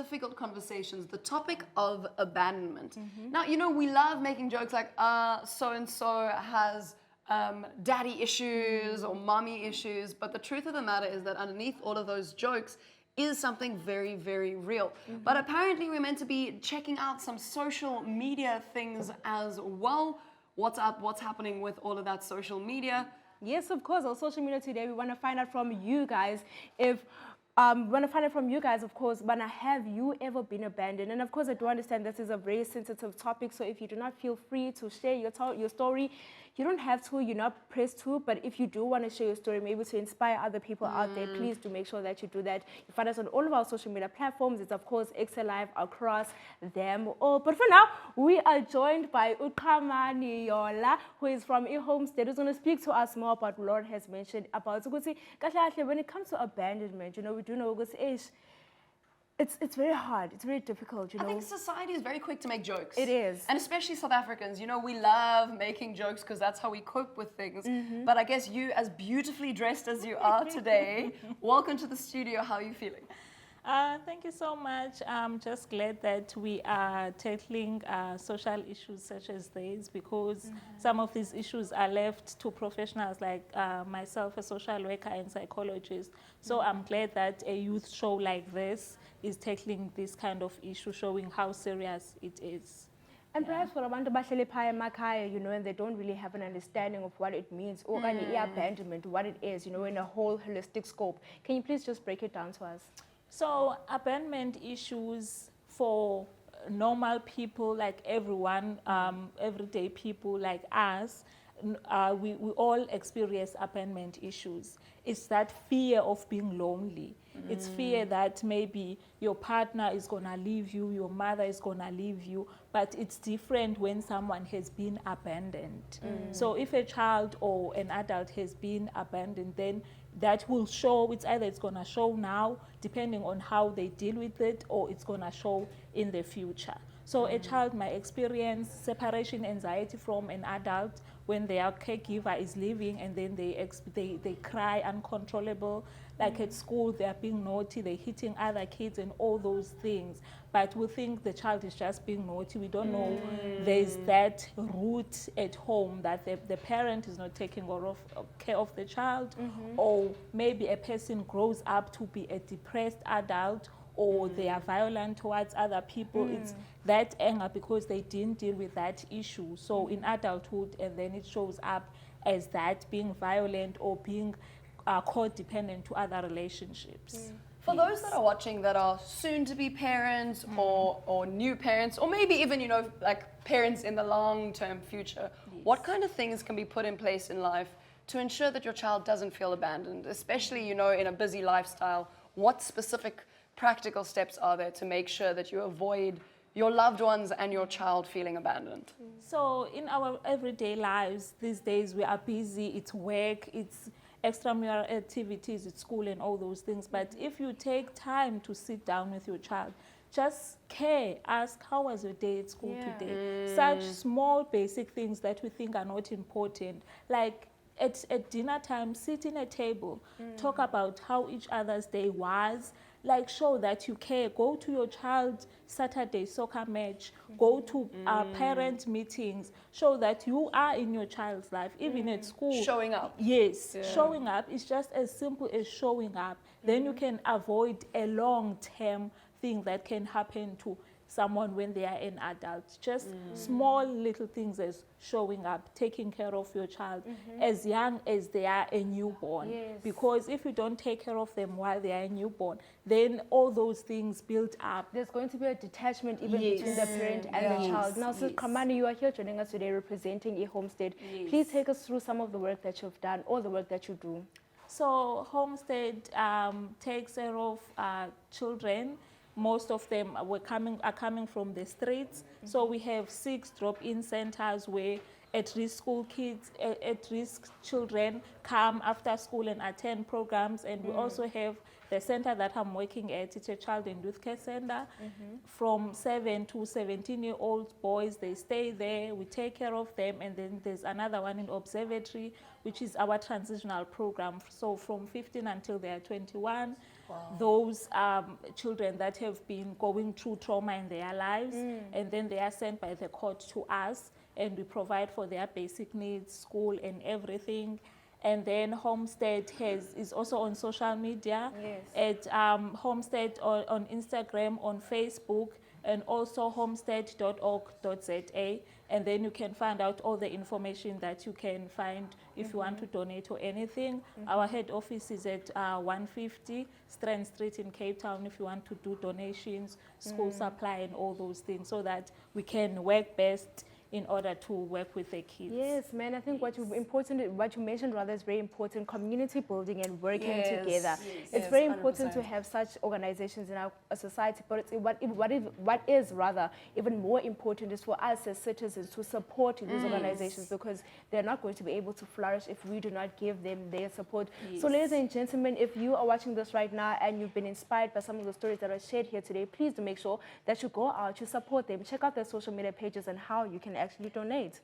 difficult conversations, the topic of abandonment. Now, you know, we love making jokes like, so-and-so has daddy issues or mommy issues, but the truth of the matter is that underneath all of those jokes is something very, very real. But apparently we're meant to be checking out some social media things as well. What's up? What's happening with all of that social media? Yes, of course. On social media today, we want to find out from you guys if of course, have you ever been abandoned? And of course, I do understand this is a very sensitive topic, so if you do not feel free to share your story, you don't have to, you're not pressed to, but if you do want to share your story, maybe to inspire other people out there, please do make sure that you do that. You find us on all of our social media platforms. It's, of course, EKSE Live across them all. But for now, we are joined by Ukamani Yola, who is from Homestead, who's going to speak to us more about what Lord has mentioned about when it comes to abandonment. You know, we do know it's very hard. It's very difficult, you know. I think society is very quick to make jokes. It is. And especially South Africans, you know, we love making jokes because that's how we cope with things. But I guess you, as beautifully dressed as you are today, welcome to the studio. How are you feeling? Thank you so much. I'm just glad that we are tackling social issues such as these, because some of these issues are left to professionals like myself, a social worker and psychologist. So I'm glad that a youth show like this is tackling this kind of issue, showing how serious it is. And perhaps for abantu bahleli phaya emakhaya, you know, and they don't really have an understanding of what it means, or abandonment, what it is, you know, in a whole holistic scope. Can you please just break it down to us? So abandonment issues for normal people like everyone, everyday people like us, we all experience abandonment issues. It's that fear of being lonely. It's fear that maybe your partner is going to leave you, your mother is going to leave you, but it's different when someone has been abandoned. So if a child or an adult has been abandoned, then that will show, it's either it's going to show now, depending on how they deal with it, or it's going to show in the future. So a child might experience separation anxiety from an adult when their caregiver is leaving, and then they cry uncontrollable. Like at school, they're being naughty, they're hitting other kids and all those things. But we think the child is just being naughty. We don't know there's that root at home that the parent is not taking care of the child, or maybe a person grows up to be a depressed adult, or they are violent towards other people. It's that anger because they didn't deal with that issue. So in adulthood, and then it shows up as that being violent or being codependent to other relationships. For those that are watching that are soon to be parents or new parents, or maybe even, you know, like parents in the long-term future, what kind of things can be put in place in life to ensure that your child doesn't feel abandoned, especially, you know, in a busy lifestyle? What specific practical steps are there to make sure that you avoid your loved ones and your child feeling abandoned? So in our everyday lives these days, we are busy, it's work, it's extramural activities at school and all those things. But if you take time to sit down with your child, just care, ask, how was your day at school today? Such small basic things that we think are not important, like at dinner time, sit in a table, talk about how each other's day was, like show that you care. Go to your child's Saturday soccer match, go to parent meetings, show that you are in your child's life, even at school. Showing up. Yes, showing up is just as simple as showing up. Then you can avoid a long-term thing that can happen to someone when they are an adult. Just small little things as showing up, taking care of your child as young as they are a newborn. Because if you don't take care of them while they are a newborn, then all those things build up. There's going to be a detachment even between the parent and the child. Now, so Kamani, you are here joining us today representing Homestead. Please take us through some of the work that you've done, all the work that you do. So Homestead takes care of children. Most of them are coming from the streets. So we have 6 drop-in centers where at-risk school kids, at-risk children come after school and attend programs. And we also have the center that I'm working at. It's a child and youth care center. From 7 to 17-year-old boys, they stay there. We take care of them. And then there's another one in Observatory, which is our transitional program. So from 15 until they are 21. those children that have been going through trauma in their lives, and then they are sent by the court to us, and we provide for their basic needs, school and everything. And then Homestead is also on social media, at Homestead on Instagram, on Facebook, and also homestead.org.za. And then you can find out all the information that you can find if you want to donate or anything. Our head office is at 150 Strand Street in Cape Town if you want to do donations, school supply and all those things, so that we can work best in order to work with the kids. Yes, man, I think what you mentioned rather is very important, community building and working together. It's very important 100%. to have such organizations in our society, but what is rather even more important is for us as citizens to support these organizations, because they're not going to be able to flourish if we do not give them their support. So ladies and gentlemen, if you are watching this right now and you've been inspired by some of the stories that are shared here today, please do make sure that you go out, you support them, check out their social media pages and how you can actually donate.